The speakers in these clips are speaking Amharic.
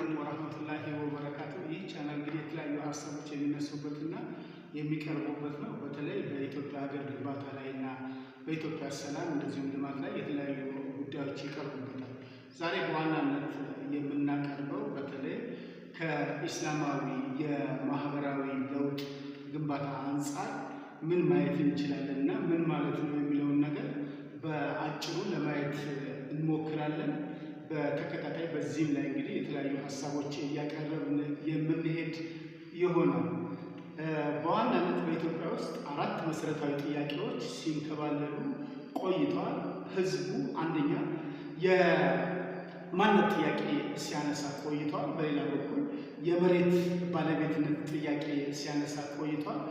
አለይኩም ወራህመቱላሂ ወበረካቱ። ይህ ቻናል እንግዲህ የተለያዩ ሀሳቦች የሚነሱበትና የሚቀርቡበት ነው። በተለይ በኢትዮጵያ ሀገር ግንባታ ላይና በኢትዮጵያ ሰላም እንደዚሁም ልማት ላይ የተለያዩ ጉዳዮች ይቀርቡበታል። ዛሬ በዋናነት የምናቀርበው በተለይ ከኢስላማዊ የማህበራዊ ለውጥ ግንባታ አንጻር ምን ማየት እንችላለንና ምን ማለት ነው የሚለውን ነገር በአጭሩ ለማየት እንሞክራለን። በተከታታይ በዚህም ላይ እንግዲህ የተለያዩ ሀሳቦች እያቀረብን የምንሄድ ይሆናል። በዋናነት በኢትዮጵያ ውስጥ አራት መሰረታዊ ጥያቄዎች ሲንከባለሉ ቆይተዋል። ህዝቡ አንደኛ የማንነት ጥያቄ ሲያነሳ ቆይተዋል። በሌላ በኩል የመሬት ባለቤትነት ጥያቄ ሲያነሳ ቆይተዋል።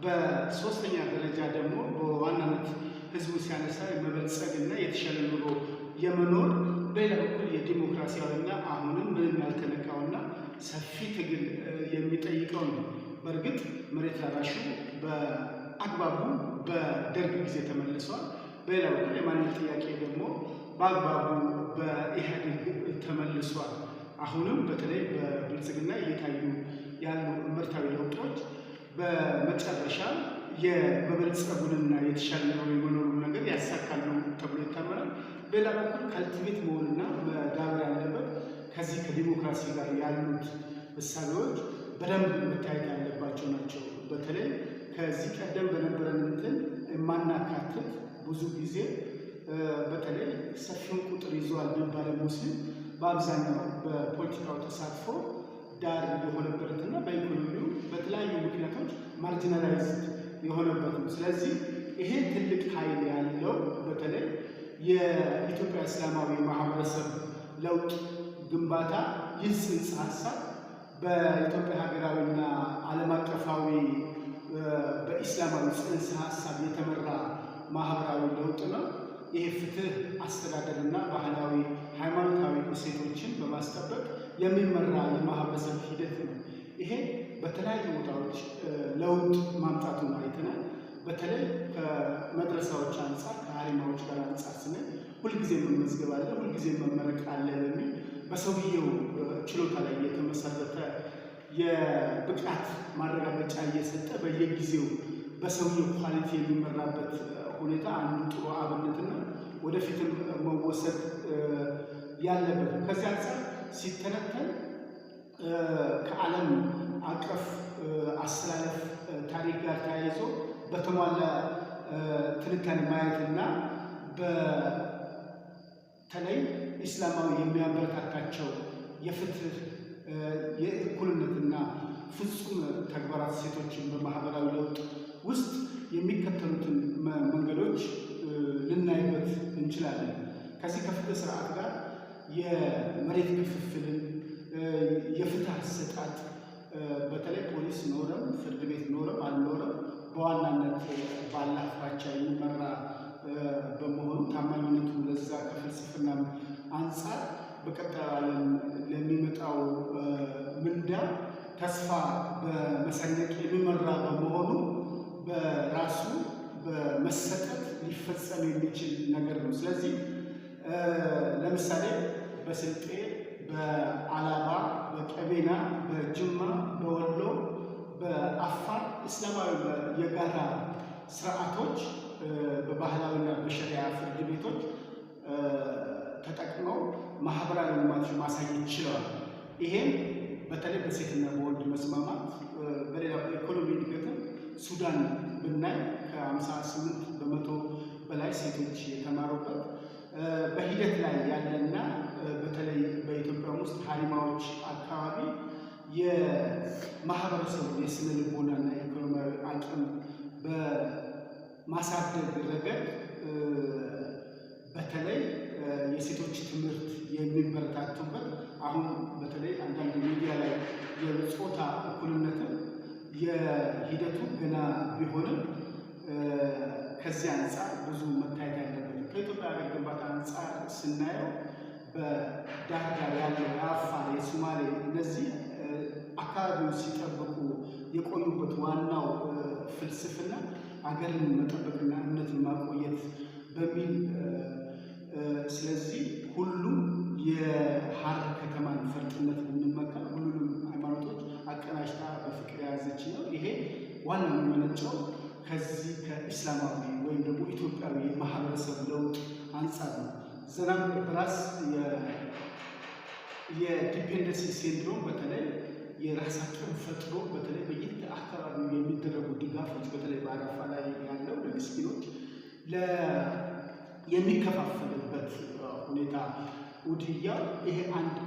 በሶስተኛ ደረጃ ደግሞ በዋናነት ህዝቡ ሲያነሳ የመበልጸግና የተሻለ ኑሮ የመኖር በሌላ በኩል የዲሞክራሲያዊና አሁንም ምንም ያልተነካውና ሰፊ ትግል የሚጠይቀው ነው። በእርግጥ መሬት ላራሹ በአግባቡ በደርግ ጊዜ ተመልሷል። በሌላ በኩል የማንነት ጥያቄ ደግሞ በአግባቡ በኢህአዴግ ተመልሷል። አሁንም በተለይ በብልጽግና እየታዩ ያሉ ምርታዊ ለውጦች በመጨረሻ የመበልጸጉንና የተሻለ ኑሮ የመኖሩን ነገር ያሳካሉ ተብሎ ይታመናል። በሌላ በኩል ካልቲቬት መሆንና መዳበር ያለበት ከዚህ ከዲሞክራሲ ጋር ያሉት እሳቤዎች በደንብ መታየት ያለባቸው ናቸው። በተለይ ከዚህ ቀደም በነበረን እንትን የማናካትት ብዙ ጊዜ በተለይ ሰፊውን ቁጥር ይዘዋል የሚባለ ሙስሊም በአብዛኛው በፖለቲካው ተሳትፎ ዳር የሆነበትና በኢኮኖሚው በተለያዩ ምክንያቶች ማርጂናላይዝድ የሆነበት ነው። ስለዚህ ይሄ ትልቅ ኃይል ያለው በተለይ የኢትዮጵያ እስላማዊ ማህበረሰብ ለውጥ ግንባታ ይህ ጽንሰ ሀሳብ በኢትዮጵያ ሀገራዊና ዓለም አቀፋዊ በኢስላማዊ ጽንሰ ሀሳብ የተመራ ማህበራዊ ለውጥ ነው። ይሄ ፍትህ፣ አስተዳደርና ባህላዊ ሃይማኖታዊ እሴቶችን በማስጠበቅ የሚመራ የማህበረሰብ ሂደት ነው። ይሄ በተለያዩ ቦታዎች ለውጥ ማምጣቱን አይተናል። በተለይ ከመድረሳዎች አንጻር ከሀሪማዎች ጋር አንጻር ስንል ሁልጊዜ መመዝገብ አለ፣ ሁልጊዜ መመረቅ አለ በሚል በሰውየው ችሎታ ላይ የተመሰረተ የብቃት ማረጋገጫ እየሰጠ በየጊዜው በሰውየው ኳሊቲ የሚመራበት ሁኔታ አንዱ ጥሩ አብነትና ወደፊትም መወሰድ ያለበት። ከዚህ አንጻር ሲተነተን ከዓለም አቀፍ አስተላለፍ ታሪክ ጋር ተያይዞ በተሟላ ትንታኔ ማየትና በተለይ ኢስላማዊ የሚያበረታታቸው የፍትህ የእኩልነትና ፍጹም ተግባራት ሴቶችን በማህበራዊ ለውጥ ውስጥ የሚከተሉትን መንገዶች ልናይበት እንችላለን። ከዚህ ከፍትህ ስርዓት ጋር የመሬት ክፍፍልን፣ የፍትህ አሰጣጥ በተለይ ፖሊስ ኖረም ፍርድ ቤት ኖረም አልኖረም በዋናነት በአላህ ፍራቻ የሚመራ በመሆኑ ታማኝነቱ ለዛ ከፍልስፍና አንጻር በቀጣዩ ዓለም ለሚመጣው ምንዳ ተስፋ በመሰነቅ የሚመራ በመሆኑ በራሱ በመሰጠት ሊፈጸም የሚችል ነገር ነው። ስለዚህ ለምሳሌ በስልጤ፣ በአላባ፣ በቀቤና፣ በጅማ፣ በወሎ፣ በአፋር እስላማዊ የጋራ ስርዓቶች በባህላዊና በሸሪያ ፍርድ ቤቶች ተጠቅመው ማህበራዊ ልማቶች ማሳየት ችለዋል። ይሄም በተለይ በሴትና በወንድ መስማማት፣ በሌላ በኢኮኖሚ እድገትም ሱዳን ብናይ ከ58 በመቶ በላይ ሴቶች የተማሩበት በሂደት ላይ ያለና በተለይ በኢትዮጵያ ውስጥ ሀሪማዎች አካባቢ የማህበረሰቡ የስነ ልቦናና የኢኮኖሚያዊ አቅም በማሳደግ ረገድ በተለይ የሴቶች ትምህርት የሚበረታቱበት አሁን በተለይ አንዳንድ ሚዲያ ላይ የጾታ እኩልነትን የሂደቱ ገና ቢሆንም ከዚህ አንጻር ብዙ መታየት ያለበት ከኢትዮጵያ ሀገር ግንባታ አንጻር ስናየው በዳር ዳር ያለው የአፋር፣ የሶማሌ እነዚህ አካባቢውን ሲጠብቁ የቆዩበት ዋናው ፍልስፍና አገርን መጠበቅና እምነትን ማቆየት በሚል ስለዚህ ሁሉም የሀረር ከተማን ፈርጥነት ብንመካ ዋና የሚመነጨው ከዚህ ከኢስላማዊ ወይም ደግሞ ኢትዮጵያዊ የማህበረሰብ ለውጥ አንጻር ነው። ዘናም በራስ የዲፔንደንሲ ሲንድሮም በተለይ የራሳቸውን ፈጥሮ በተለይ በየአካባቢው የሚደረጉ ድጋፎች በተለይ በአረፋ ላይ ያለው ለምስኪኖች የሚከፋፈልበት ሁኔታ ውድያው ይሄ አንድ